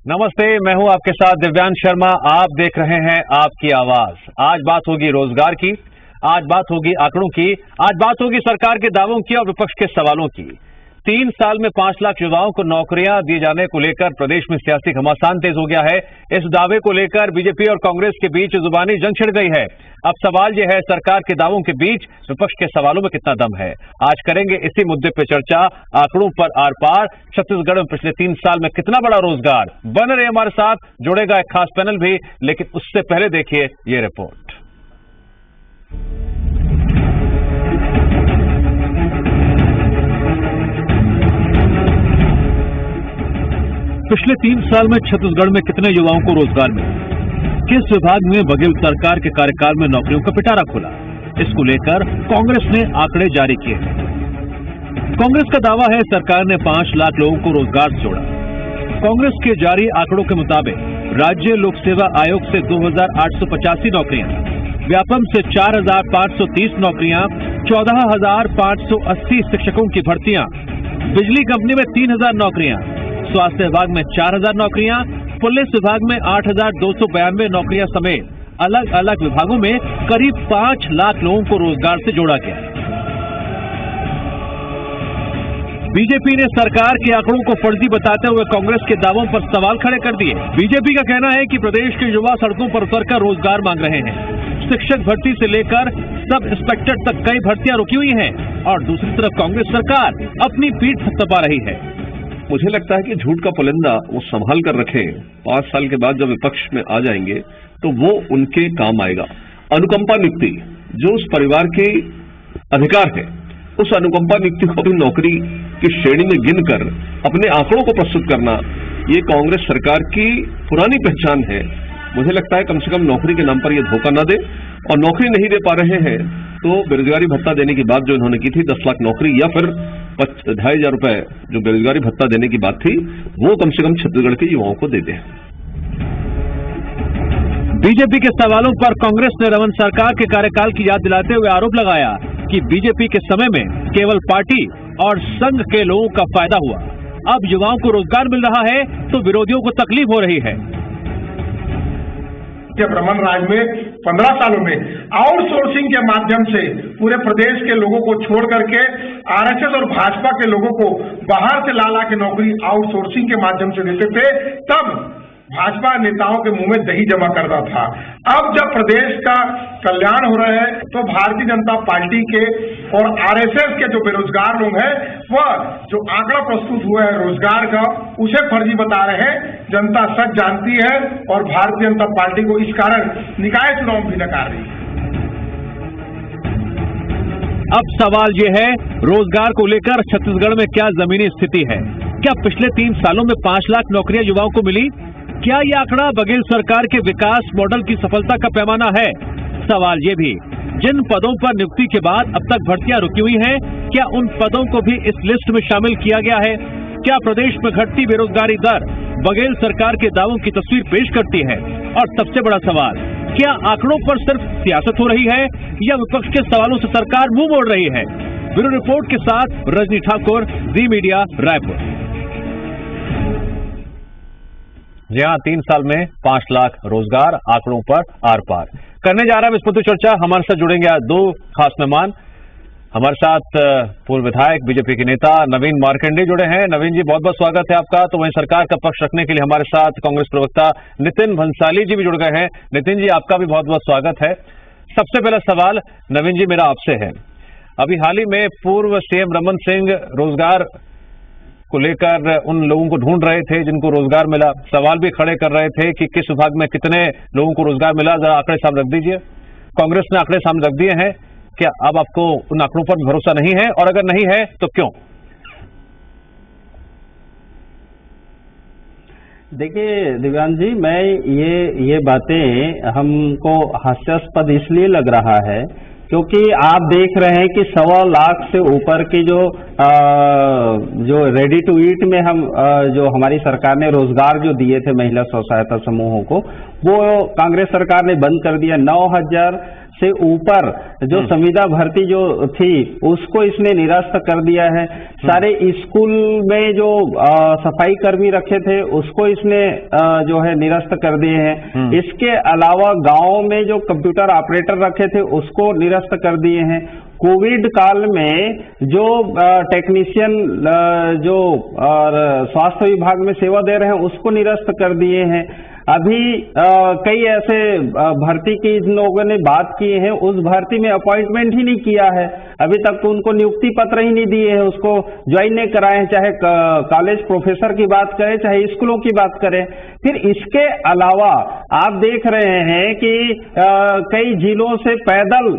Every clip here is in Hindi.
नमस्ते, मैं हूं आपके साथ दिव्यांश शर्मा। आप देख रहे हैं आपकी आवाज। आज बात होगी रोजगार की, आज बात होगी आंकड़ों की, आज बात होगी सरकार के दावों की और विपक्ष के सवालों की। 3 साल में 5 लाख युवाओं को नौकरियां दिए जाने को लेकर प्रदेश में सियासी घमासान तेज हो गया है। इस दावे को लेकर बीजेपी और कांग्रेस के बीच जुबानी जंग छिड़ गई है। अब सवाल यह है, सरकार के दावों के बीच विपक्ष के सवालों में कितना दम है। आज करेंगे इसी मुद्दे पर चर्चा। आंकड़ों पर आर पार, छत्तीसगढ़ में पिछले 3 साल में कितना बड़ा रोजगार। बन रहे हमारे साथ, जुड़ेगा एक खास पैनल भी, लेकिन उससे पहले देखिए ये रिपोर्ट। पिछले 3 साल में छत्तीसगढ़ में कितने युवाओं को रोजगार मिला, किस विभाग में बघेल सरकार के कार्यकाल में नौकरियों का पिटारा खुला, इसको लेकर कांग्रेस ने आंकड़े जारी किए हैं। कांग्रेस का दावा है सरकार ने 5 लाख लोगों को रोजगार से जोड़ा। कांग्रेस के जारी आंकड़ों के मुताबिक राज्य लोक सेवा आयोग से 2885 नौकरियां, व्यापम से 4530 नौकरियां, 14580 शिक्षकों की भर्तियां, बिजली कंपनी में 3000 नौकरियां, स्वास्थ्य विभाग में 4000 नौकरियां, पुलिस विभाग में 8292 नौकरियां समेत अलग अलग विभागों में करीब 5 लाख लोगों को रोजगार से जोड़ा गया। बीजेपी ने सरकार के आंकड़ों को फर्जी बताते हुए कांग्रेस के दावों पर सवाल खड़े कर दिए। बीजेपी का कहना है कि प्रदेश के युवा सड़कों पर उतरकर रोजगार मांग रहे हैं। शिक्षक भर्ती से लेकर सब इंस्पेक्टर तक कई भर्तियां रुकी हुई हैं और दूसरी तरफ कांग्रेस सरकार अपनी पीठ थपथपा रही है। मुझे लगता है कि झूठ का पुलिंदा वो संभाल कर रखे। 5 साल के बाद जब विपक्ष में आ जाएंगे तो वो उनके काम आएगा। अनुकंपा नियुक्ति जो उस परिवार के अधिकार है, उस अनुकंपा नियुक्ति को भी नौकरी की श्रेणी में गिनकर अपने आंकड़ों को प्रस्तुत करना, ये कांग्रेस सरकार की पुरानी पहचान है। मुझे लगता है कम से कम नौकरी के नाम पर ये धोखा न दे, और नौकरी नहीं दे पा रहे हैं तो बेरोजगारी भत्ता देने की बात जो इन्होंने की थी 10 लाख नौकरी या फिर 2500 रुपए जो बेरोजगारी भत्ता देने की बात थी, वो कम से कम छत्तीसगढ़ के युवाओं को दे दें। बीजेपी के सवालों पर कांग्रेस ने रमन सरकार के कार्यकाल की याद दिलाते हुए आरोप लगाया कि बीजेपी के समय में केवल पार्टी और संघ के लोगों का फायदा हुआ। अब युवाओं को रोजगार मिल रहा है तो विरोधियों को तकलीफ हो रही है। रमन राज में 15 सालों में आउटसोर्सिंग के माध्यम से पूरे प्रदेश के लोगों को छोड़ करके आरएसएस और भाजपा के लोगों को बाहर से ला के नौकरी आउटसोर्सिंग के माध्यम से देते थे, तब भाजपा नेताओं के मुंह में दही जमा करता था। अब जब प्रदेश का कल्याण हो रहा है तो भारतीय जनता पार्टी के और आरएसएस के जो बेरोजगार लोग हैं, वह जो आंकड़ा प्रस्तुत हुआ है रोजगार का, उसे फर्जी बता रहे हैं। जनता सच जानती है और भारतीय जनता पार्टी को इस कारण निकाय चुनाव भी नकार रही है। अब सवाल ये है, रोजगार को लेकर छत्तीसगढ़ में क्या जमीनी स्थिति है? क्या पिछले 3 सालों में 5 लाख नौकरियां युवाओं को मिली? क्या ये आंकड़ा बघेल सरकार के विकास मॉडल की सफलता का पैमाना है? सवाल ये भी, जिन पदों पर नियुक्ति के बाद अब तक भर्तियां रुकी हुई हैं, क्या उन पदों को भी इस लिस्ट में शामिल किया गया है? क्या प्रदेश में घटती बेरोजगारी दर बघेल सरकार के दावों की तस्वीर पेश करती है? और सबसे बड़ा सवाल, क्या आंकड़ों पर सिर्फ सियासत हो रही है या विपक्ष के सवालों से सरकार मुंह मोड़ रही है? ब्यूरो रिपोर्ट के साथ रजनी ठाकुर, जी मीडिया, रायपुर। जी हाँ, 3 साल में 5 लाख रोजगार, आंकड़ों पर आर पार। करने जा रहा है इस पर चर्चा। हमारे साथ जुड़ेंगे आज 2 खास मेहमान। हमारे साथ पूर्व विधायक बीजेपी के नेता नवीन मार्कंडे जुड़े हैं। नवीन जी, बहुत बहुत स्वागत है आपका। तो वहीं सरकार का पक्ष रखने के लिए हमारे साथ कांग्रेस प्रवक्ता नितिन भंसाली जी भी जुड़ गए हैं। नितिन जी, आपका भी बहुत बहुत स्वागत है। सबसे पहला सवाल नवीन जी मेरा आपसे है, अभी हाल ही में पूर्व सीएम रमन सिंह रोजगार को लेकर उन लोगों को ढूंढ रहे थे जिनको रोजगार मिला। सवाल भी खड़े कर रहे थे कि किस विभाग में कितने लोगों को रोजगार मिला। जरा आंकड़े सामने रख दीजिए। कांग्रेस ने आंकड़े सामने रख दिए हैं, क्या अब आपको उन आंकड़ों पर भरोसा नहीं है, और अगर नहीं है तो क्यों? देखिए दिव्यांश जी, मैं ये बातें हमको हास्यास्पद इसलिए लग रहा है क्योंकि आप देख रहे हैं कि 1.25 लाख से ऊपर की जो रेडी टू ईट में हम जो हमारी सरकार ने रोजगार जो दिए थे महिला स्व सहायता समूहों को, वो कांग्रेस सरकार ने बंद कर दिया। से ऊपर जो संविदा भर्ती जो थी उसको इसने निरस्त कर दिया है। सारे स्कूल में जो सफाई कर्मी रखे थे उसको इसने जो है निरस्त कर दिए हैं। इसके अलावा गांव में जो कंप्यूटर ऑपरेटर रखे थे उसको निरस्त कर दिए हैं। कोविड काल में जो टेक्नीशियन जो स्वास्थ्य विभाग में सेवा दे रहे हैं उसको निरस्त कर दिए हैं। अभी कई ऐसे भर्ती की इन लोगों ने बात की है, उस भर्ती में अपॉइंटमेंट ही नहीं किया है, अभी तक तो उनको नियुक्ति पत्र ही नहीं दिए हैं, उसको ज्वाइन नहीं कराए हैं, चाहे कॉलेज प्रोफेसर की बात करें चाहे स्कूलों की बात करें। फिर इसके अलावा आप देख रहे हैं कि कई जिलों से पैदल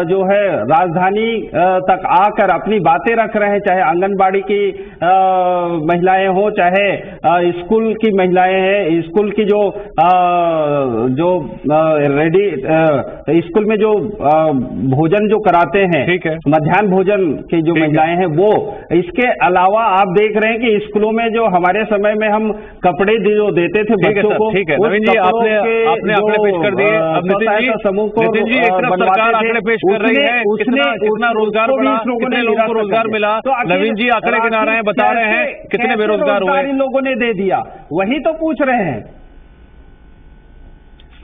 जो है राजधानी तक आकर अपनी बातें रख रहे हैं, चाहे आंगनबाड़ी की महिलाएं हो चाहे स्कूल की महिलाएं हैं, स्कूल की जो रेडी स्कूल में जो भोजन जो कराते हैं, ठीक है, मध्याह्न भोजन की जो महिलाएं हैं वो। इसके अलावा आप देख रहे हैं कि स्कूलों में जो हमारे समय में हम कपड़े जो देते थे बच्चों को, ठीक है नवीन जी, आपने आंकड़े पेश कर दिए। अब नितिन जी एक तरफ सरकार आंकड़े पेश कर रही है, कितना रोजगार बढ़ा, कितने लोगों को रोजगार मिला, नवीन जी आंकड़े गिना रहे हैं, बता रहे हैं कितने बेरोजगार हुए, इन लोगों ने दे दिया, वही तो पूछ रहे हैं।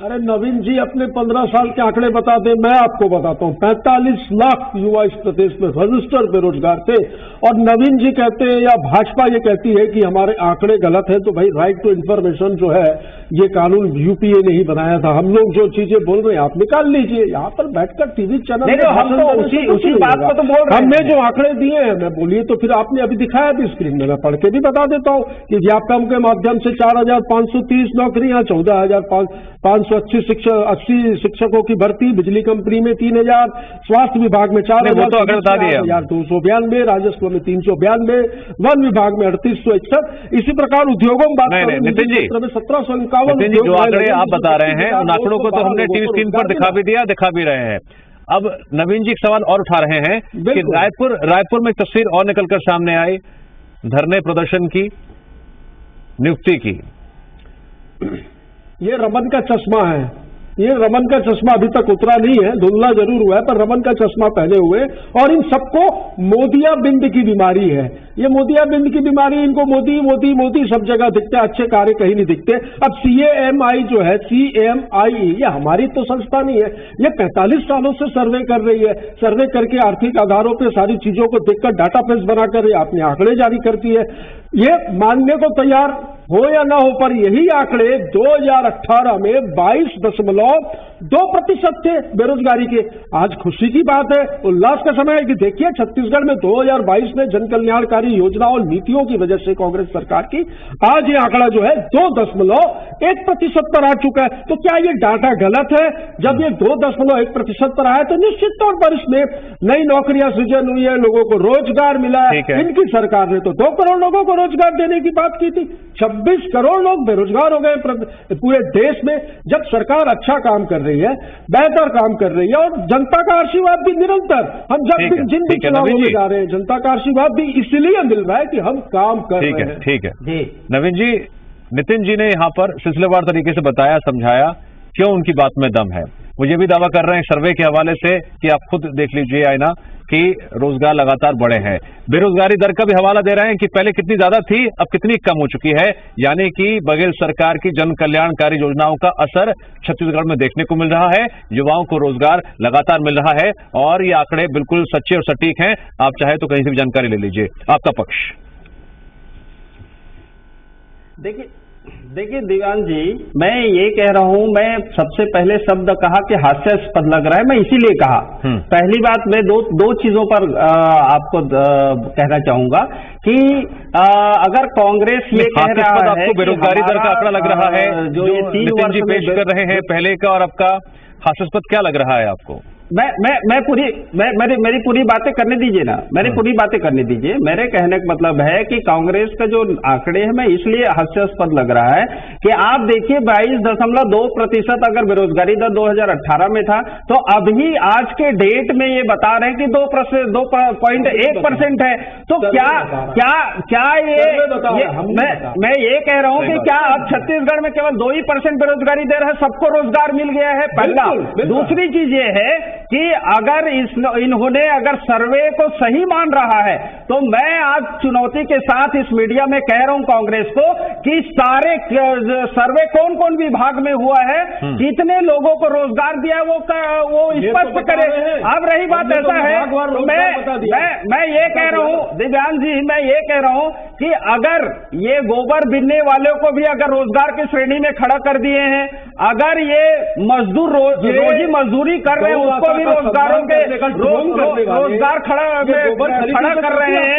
अरे नवीन जी अपने 15 साल के आंकड़े बता दें, मैं आपको बताता हूं 45 लाख युवा इस प्रदेश में रजिस्टर्ड बेरोजगार थे। और नवीन जी कहते हैं या भाजपा ये कहती है कि हमारे आंकड़े गलत है, तो भाई राइट टू इन्फॉर्मेशन जो है ये कानून यूपीए ने ही बनाया था। हम लोग जो चीजें बोल रहे हैं आप निकाल लीजिए, यहाँ पर बैठकर टीवी चैनल हम तो उसी बात को तो बोल रहे हैं। हमने जो आंकड़े दिए हैं मैं बोलिए, तो फिर आपने अभी दिखाया भी स्क्रीन में, मैं पढ़ के भी बता देता हूँ कि व्यापकम के माध्यम से 4530 नौकरियां, 14,580 शिक्षकों की भर्ती, बिजली कंपनी में 3000, स्वास्थ्य विभाग में 4,292, राजस्व में 392, वन विभाग में 3861। इसी प्रकार उद्योगों में बात करें नितिन जी 1751 जो आंकड़े आप बता रहे हैं उन आंकड़ों को तो हमने टीवी स्क्रीन पर दिखा भी दिया, दिखा भी रहे हैं। अब नवीन जी एक सवाल और उठा रहे हैं कि रायपुर में एक तस्वीर और निकलकर सामने आई, धरने प्रदर्शन की, नियुक्ति की। ये रमन का चश्मा है, ये रमन का चश्मा अभी तक उतरा नहीं है, धुंधला जरूर हुआ है पर रमन का चश्मा पहने हुए, और इन सबको मोदियाबिंद की बीमारी है। ये मोदियाबिंद की बीमारी, इनको मोदी मोदी मोदी सब जगह दिखते हैं, अच्छे कार्य कहीं नहीं दिखते। अब CAMI जो है, CMIE, ये हमारी तो संस्था नहीं है, ये 45 सालों से सर्वे कर रही है, सर्वे करके आर्थिक आधारों पर सारी चीजों को देखकर डाटाबेस बनाकर अपने आंकड़े जारी करती है। ये मानने को तैयार हो या ना हो, पर यही आंकड़े 2018 में 22.2% थे बेरोजगारी के। आज खुशी की बात है, उल्लास का समय है कि देखिए छत्तीसगढ़ में 2022 में जन कल्याणकारी योजनाओं और नीतियों की वजह से कांग्रेस सरकार की आज ये आंकड़ा जो है 2.1% पर आ चुका है। तो क्या ये डाटा गलत है? जब ये 2.1% पर आया तो निश्चित तौर पर इसमें नई नौकरियां सृजन हुई है, लोगों को रोजगार मिला है। इनकी सरकार ने तो 2 करोड़ लोगों को रोजगार देने की बात की थी, 26 करोड़ लोग बेरोजगार हो गए पूरे देश में। जब सरकार अच्छा काम कर रही है, बेहतर काम कर रही है, और जनता का आशीर्वाद भी निरंतर, हम जब जिन भी चुनावों में जा रहे हैं जनता का आशीर्वाद भी इसलिए मिल रहा है कि हम काम कर रहे हैं। ठीक है जी नवीन जी, नितिन जी ने यहाँ पर सिलसिलेवार तरीके से बताया, समझाया क्यों उनकी बात में दम है। मुझे भी दावा कर रहे हैं सर्वे के हवाले से कि आप खुद देख लीजिए आईना कि रोजगार लगातार बढ़े हैं। बेरोजगारी दर का भी हवाला दे रहे हैं कि पहले कितनी ज्यादा थी, अब कितनी कम हो चुकी है। यानी कि बघेल सरकार की जन कल्याणकारी योजनाओं का असर छत्तीसगढ़ में देखने को मिल रहा है, युवाओं को रोजगार लगातार मिल रहा है, और ये आंकड़े बिल्कुल सच्चे और सटीक हैं। आप चाहे तो कहीं से भी जानकारी ले लीजिए। आपका पक्ष? देखिए दिव्यांग जी, मैं ये कह रहा हूं, मैं सबसे पहले शब्द कहा कि हास्यास्पद लग रहा है, मैं इसीलिए कहा। पहली बात मैं दो चीजों पर आपको कहना चाहूंगा कि अगर कांग्रेस ये कह रहा है आपको बेरोजगारी दर का आंकड़ा लग रहा है जो ये 3 वर्ष पेश कर रहे हैं, पहले का और अब का, हास्यास्पद क्या लग रहा है आपको? मेरी पूरी बातें करने दीजिए ना, मेरी पूरी बातें करने दीजिए। मेरे कहने का मतलब है कि कांग्रेस का जो आंकड़े हैं, मैं इसलिए हास्यास्पद लग रहा है कि आप देखिए 22.2% अगर बेरोजगारी दर 2018 में था, तो अभी आज के डेट में ये बता रहे हैं कि 2.1% है। तो क्या ये मैं ये कह रहा हूं कि क्या अब छत्तीसगढ़ में केवल 2% बेरोजगारी दर है, सबको रोजगार मिल गया है? पहला। दूसरी चीज ये है कि अगर इन्होंने अगर सर्वे को सही मान रहा है, तो मैं आज चुनौती के साथ इस मीडिया में कह रहा हूं कांग्रेस को कि सारे सर्वे कौन कौन विभाग में हुआ है, कितने लोगों को रोजगार दिया है, वो स्पष्ट करे। अब रही बात ऐसा है, तो मैं ये कह रहा हूं दिव्यांग जी, मैं ये कह रहा हूं कि अगर ये गोबर बिनने वालों को भी अगर रोजगार की श्रेणी में खड़ा कर दिए हैं, अगर ये मजदूर रोजी मजदूरी कर रहे हैं, उसको भी रोजगारों के रोजगार खड़ा कर रहे हैं,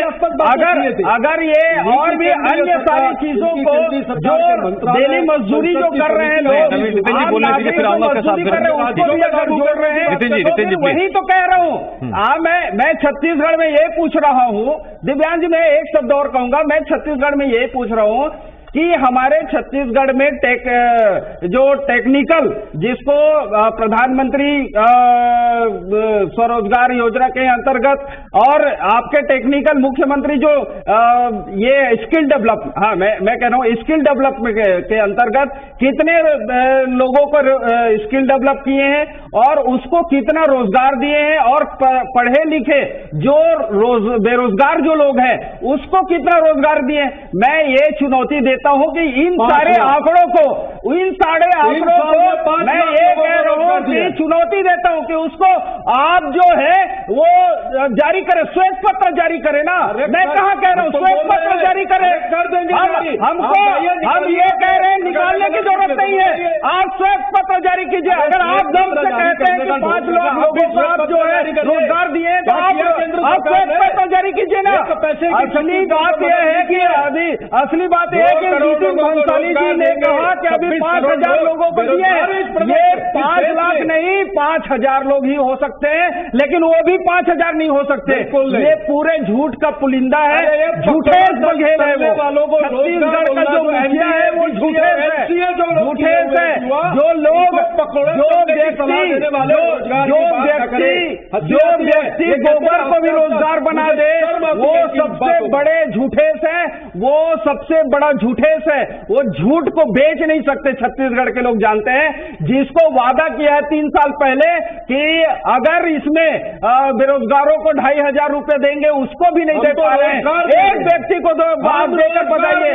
अगर ये और भी अन्य सारी चीजों को जो डेली मजदूरी जो कर रहे हैं लोग, वही तो कह रहा हूँ। मैं छत्तीसगढ़ में ये पूछ रहा हूँ दिव्यांग जी, मैं एक शब्द और कहूंगा, मैं छत्तीसगढ़ में ये पूछ रहा हूँ कि हमारे छत्तीसगढ़ में जो टेक्निकल, जिसको प्रधानमंत्री स्वरोजगार योजना के अंतर्गत और आपके टेक्निकल मुख्यमंत्री जो ये स्किल डेवलप, हाँ मैं कह रहा हूँ स्किल डेवलपमेंट के अंतर्गत कितने लोगों को स्किल डेवलप किए हैं और उसको कितना रोजगार दिए हैं, और पढ़े लिखे जो बेरोजगार जो लोग हैं उसको कितना रोजगार दिए हैं। मैं ये चुनौती देता हूं कि इन सारे आंकड़ों को मैं ये कह रहा हूं कि चुनौती देता हूं कि उसको आप जो है वो जारी करें, श्वेत पत्र जारी करें ना। मैं कहां कह रहा हूं श्वेत पत्र जारी करें, हम ये कह रहे हैं निकालने की जरूरत नहीं है, आप श्वेत पत्र जारी कीजिए। अगर आप दम से कहते हैं कि 5 लाख लोगों को आप जो है रोजगार दिए, तो आप श्वेत पत्र जारी कीजिए ना। असली बात यह है कि असली बात यह है कि नितिन भंसाली जी ने कहा कि अभी 5,000 लोगों को दिए, ये 5 लाख नहीं 5,000 लोग ही हो सकते हैं, लेकिन वो भी 5,000 नहीं हो सकते। ये पूरे झूठ का पुलिंदा है, झूठे बघेल है वो। छत्तीसगढ़ का जो मुखिया है वो झूठे है, जो व्यक्ति गोबर को भी रोजगार बना दे, वो सबसे बड़े झूठेस है, वो सबसे बड़ा झूठेस है। वो झूठ को बेच नहीं सकते, छत्तीसगढ़ के लोग जानते हैं। जिसको वादा किया है 3 साल पहले कि अगर इसमें बेरोजगारों को 2,500 रुपए देंगे, उसको भी नहीं दे पा रहे हैं। एक व्यक्ति को तो बात देकर बताइए,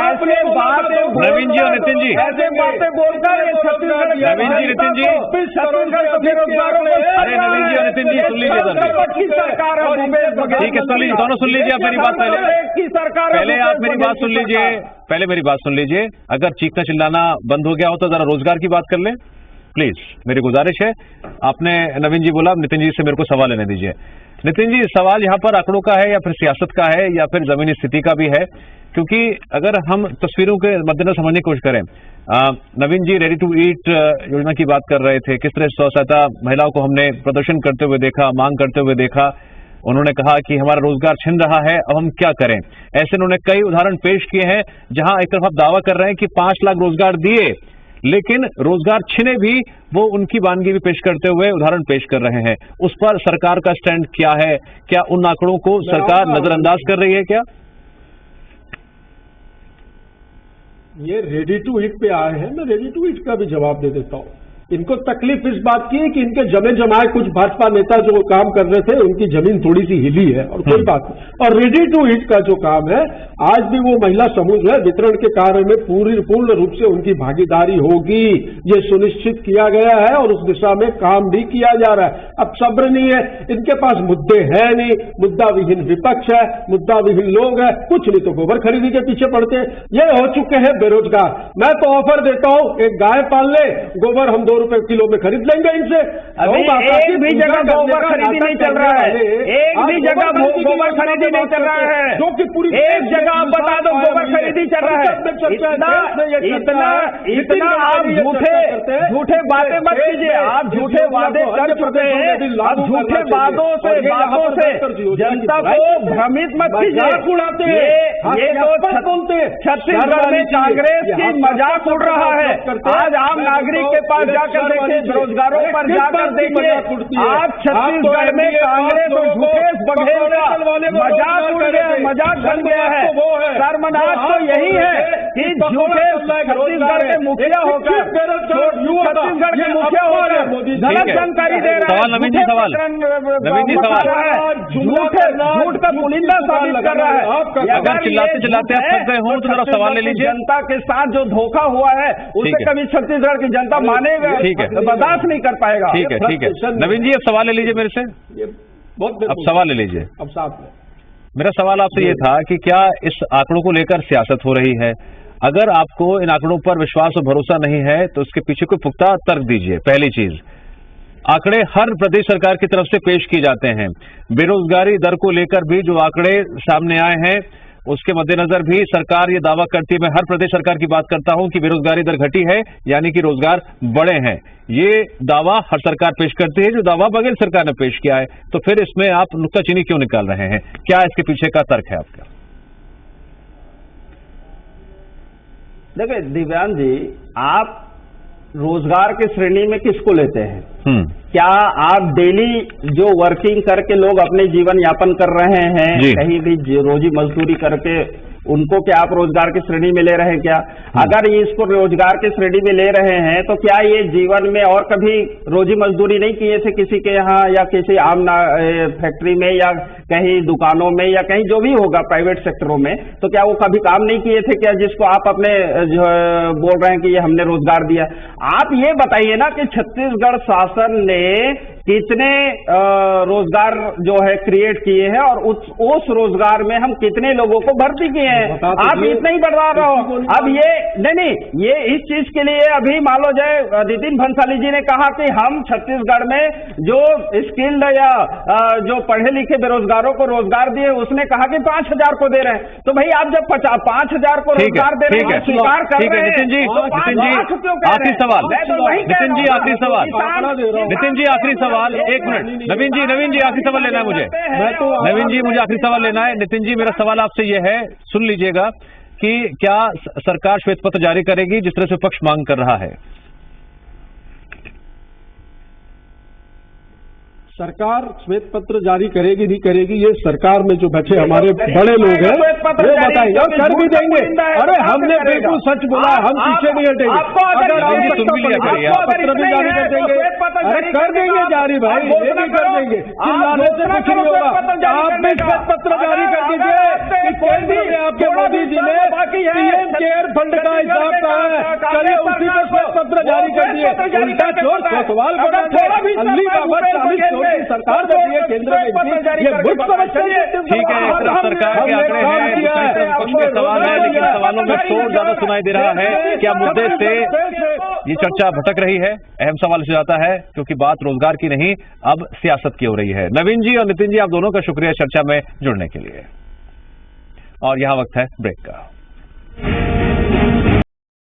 ऐसे बातें नवीन जी और नितिन जी, ऐसे बातें बोलकर छत्तीसगढ़ नवीन जी नितिन जी, छत्तीसगढ़ को बेरोजगारों को, अरे नवीन जी और नितिन जी सुन लीजिए, सरकार है ठीक है, सुन लीजिए, दोनों सुन लीजिए आप मेरी बात की सरकार, पहले आप मेरी बात सुन लीजिए, पहले मेरी बात सुन लीजिए। अगर चीखना चिल्लाना बंद हो गया हो तो जरा रोजगार की बात कर लें प्लीज, मेरी गुजारिश है। आपने नवीन जी बोला, नितिन जी से मेरे को सवाल लेने दीजिए। नितिन जी, सवाल यहाँ पर आंकड़ों का है या फिर सियासत का है या फिर जमीनी स्थिति का भी है? क्योंकि अगर हम तस्वीरों के मद्देनजर समझने की कोशिश करें, नवीन जी रेडी टू ईट योजना की बात कर रहे थे, किस तरह स्व सहायता महिलाओं को हमने प्रदर्शन करते हुए देखा, मांग करते हुए देखा। उन्होंने कहा कि हमारा रोजगार छिन रहा है, अब हम क्या करें। ऐसे उन्होंने कई उदाहरण पेश किए हैं जहां एक तरफ आप दावा कर रहे हैं कि 5 लाख रोजगार दिए, लेकिन रोजगार छिने भी, वो उनकी वानगी भी पेश करते हुए उदाहरण पेश कर रहे हैं। उस पर सरकार का स्टैंड क्या है? क्या उन आंकड़ों को सरकार नजरअंदाज कर रही है क्या? ये रेडी टू ईट पे आए हैं, मैं रेडी टू ईट का भी जवाब दे देता हूं। इनको तकलीफ इस बात की है कि इनके जमे जमाए कुछ भाजपा नेता जो काम कर रहे थे, उनकी जमीन थोड़ी सी हिली है और कोई बात नहीं। और रेडी टू ईट का जो काम है, आज भी वो महिला समूह है, वितरण के कार्य में पूर्ण रूप से उनकी भागीदारी होगी, ये सुनिश्चित किया गया है और उस दिशा में काम भी किया जा रहा है। अब सब्र नहीं है, इनके पास मुद्दे है नहीं, मुद्दा विहीन विपक्ष है, मुद्दा विहीन लोग है, कुछ नहीं तो गोबर खरीदी के पीछे पड़ते हैं। ये हो चुके हैं बेरोजगार। मैं तो ऑफर देता हूं, एक गाय पाल ले, गोबर हम 2 रुपए किलो में खरीद लेंगे इनसे। अभी एक भी जगह गोबर खरीदी नहीं चल रहा है, एक भी जगह गोबर खरीदी नहीं चल रहा है, जो कि पूरी एक जगह का आप बता दो, गोबर खरीदी चल रहा है। इतना आप झूठे बातें मत कीजिए। आप झूठे वादे कर चुके हैं, अब झूठे बातों से जनता को भ्रमित मत कीजिए। ये तो छत्तीसगढ़ में कांग्रेस की मजाक उड़ रहा है। आज आम नागरिक के पास जाकर देखिए, बेरोजगारों पर जाकर देखिए, आज छत्तीसगढ़ में कांग्रेस और भूपेश बघेल का मजाक उड़ गया, मजाक बन गया है। शर्मनाक तो यही है कि झूठे छत्तीसगढ़ के मुखिया होकर छत्तीसगढ़ के मुखिया होकर गलत जानकारी दे रहा है। सवाल नवीन जी, सवाल नवीन जी, सवाल झूठ का पुलिंदा साबित कर रहा है। अगर चिल्लाते चिल्लाते आप थक गए हों तो जरा सवाल ले लीजिए। जनता के साथ जो धोखा हुआ है उसे कभी छत्तीसगढ़ की जनता मानेगा, ठीक है, बर्दाश्त नहीं कर पाएगा। ठीक है नवीन जी, अब सवाल ले लीजिए मेरे से। अब सवाल ले लीजिए। अब साथ में मेरा सवाल आपसे ये था कि क्या इस आंकड़ों को लेकर सियासत हो रही है? अगर आपको इन आंकड़ों पर विश्वास और भरोसा नहीं है तो उसके पीछे कोई पुख्ता तर्क दीजिए। पहली चीज, आंकड़े हर प्रदेश सरकार की तरफ से पेश किए जाते हैं। बेरोजगारी दर को लेकर भी जो आंकड़े सामने आए हैं उसके मद्देनजर भी सरकार ये दावा करती है, मैं हर प्रदेश सरकार की बात करता हूं, कि बेरोजगारी दर घटी है, यानी कि रोजगार बढ़े हैं। ये दावा हर सरकार पेश करती है, जो दावा बघेल सरकार ने पेश किया है। तो फिर इसमें आप नुक्ताचीनी क्यों निकाल रहे हैं? क्या इसके पीछे का तर्क है आपका? देखिए दिव्यांग जी, आप रोजगार की श्रेणी में किसको लेते हैं? क्या आप डेली जो वर्किंग करके लोग अपने जीवन यापन कर रहे हैं, कहीं भी रोजी मजदूरी करके, उनको क्या आप रोजगार की श्रेणी में ले रहे हैं क्या? अगर इसको रोजगार की श्रेणी में ले रहे हैं तो क्या ये जीवन में और कभी रोजी मजदूरी नहीं किए थे किसी के यहाँ, या किसी आम फैक्ट्री में, या कहीं दुकानों में, या कहीं जो भी होगा प्राइवेट सेक्टरों में, तो क्या वो कभी काम नहीं किए थे क्या, जिसको आप अपने जो बोल रहे हैं कि ये हमने रोजगार दिया? आप ये बताइए ना कि छत्तीसगढ़ शासन ने कितने रोजगार जो है क्रिएट किए हैं और उस रोजगार में हम कितने लोगों को भर्ती किए हैं। आप इतना ही बढ़ा रहो। अब ये नहीं, ये इस चीज के लिए अभी मान लो जाए नितिन भंसाली जी ने कहा कि हम छत्तीसगढ़ में जो स्किल्ड या जो पढ़े लिखे बेरोजगारों को रोजगार दिए, उसने कहा कि 5,000 को दे रहे हैं। तो भाई आप जब 5,000 को रोजगार दे रहे हैं, स्वीकार कर रहे हैं, नितिन जी आखिरी सवाल, नितिन जी आखिरी सवाल, नितिन जी आखिरी सवाल, एक मिनट। नवीन जी आखिरी सवाल लेना है मुझे। नवीन जी मुझे आखिरी सवाल लेना है। नितिन जी मेरा सवाल आपसे यह है, सुन लीजिएगा, कि क्या सरकार श्वेत पत्र जारी करेगी जिस तरह से विपक्ष मांग कर रहा है? सरकार श्वेत पत्र जारी करेगी नहीं करेगी, ये सरकार में जो बैठे हमारे बड़े लोग हैं वो बताएंगे, और कर भी देंगे। अरे हमने बिल्कुल सच बोला, हम पीछे नहीं हटेंगे। अगर पत्र भी जारी कर देंगे, अरे कर देंगे जारी भाई, ये भी कर देंगे, चिल्लाने से कुछ नहीं होगा। आप भी श्वेत पत्र जारी कर दीजिए कि केंद्र में आपके मोदी जी ने पीएम केयर फंड का हिसाब कहा है, चलिए उसी पर श्वेत पत्र जारी कर दिए। उल्टा चोर सवाल बना अल्ली बाबा 40 सरकार बैठी है केंद्र में, ये बुद्ध समझते हैं। ठीक है, एक तरफ सरकार के आंकड़े हैं, दूसरी तरफ विपक्ष के सवाल है, लेकिन सवालों में शोर ज्यादा सुनाई दे रहा है। क्या मुद्दे से ये चर्चा भटक रही है? अहम सवाल से जाता है, क्योंकि बात रोजगार की नहीं, अब सियासत की हो रही है। नवीन जी और नितिन जी, आप दोनों का शुक्रिया चर्चा में जुड़ने के लिए। और यहाँ वक्त है ब्रेक का।